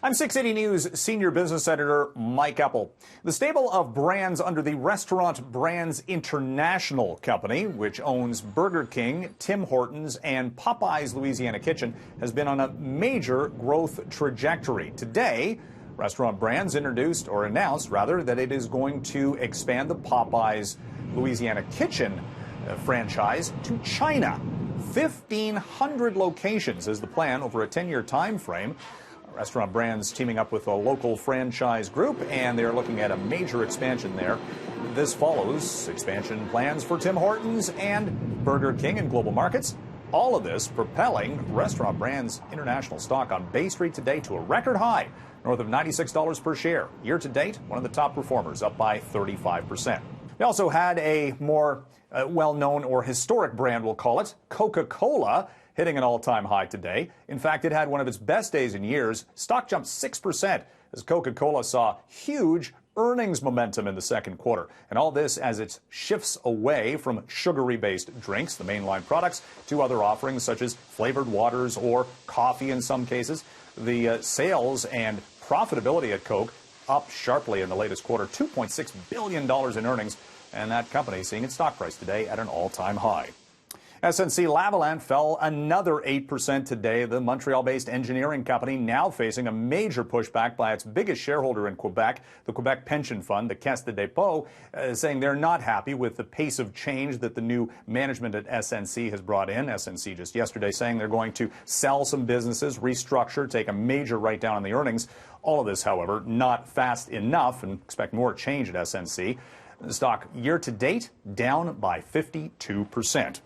I'm 680 News Senior Business Editor Mike Eppel. The stable of brands under the Restaurant Brands International Company, which owns Burger King, Tim Hortons, and Popeyes Louisiana Kitchen, has been on a major growth trajectory. Today, Restaurant Brands announced that it is going to expand the Popeyes Louisiana Kitchen franchise to China. 1,500 locations is the plan over a 10-year time frame. Restaurant Brands teaming up with a local franchise group, and they're looking at a major expansion there. This follows expansion plans for Tim Hortons and Burger King in global markets. All of this propelling Restaurant Brands International stock on Bay Street today to a record high, north of $96 per share. Year to date, one of the top performers, up by 35%. We also had a more well-known or historic brand, we'll call it, CocaCola, hitting an all-time high today. In fact, it had one of its best days in years. Stock jumped 6% as Coca-Cola saw huge earnings momentum in the second quarter. And all this as it shifts away from sugary-based drinks, the mainline products, to other offerings such as flavored waters or coffee in some cases. The sales and profitability at Coke up sharply in the latest quarter, $2.6 billion in earnings, and that company seeing its stock price today at an all-time high. SNC-Lavalin fell another 8% today. The Montreal-based engineering company now facing a major pushback by its biggest shareholder in Quebec, the Quebec pension fund, the Caisse de dépôt, saying they're not happy with the pace of change that the new management at SNC has brought in. SNC just yesterday saying they're going to sell some businesses, restructure, take a major write-down on the earnings. All of this, however, not fast enough, and expect more change at SNC. The stock year to date down by 52%.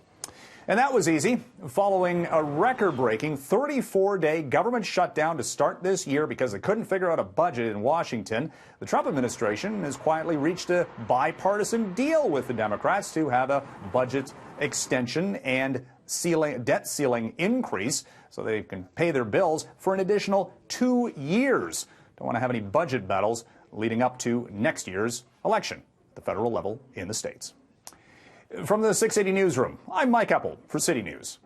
And that was easy. Following a record-breaking 34-day government shutdown to start this year because they couldn't figure out a budget in Washington, the Trump administration has quietly reached a bipartisan deal with the Democrats to have a budget extension and debt ceiling increase so they can pay their bills for an additional 2 years. Don't want to have any budget battles leading up to next year's election at the federal level in the states. From the 680 Newsroom, I'm Mike Eppel for City News.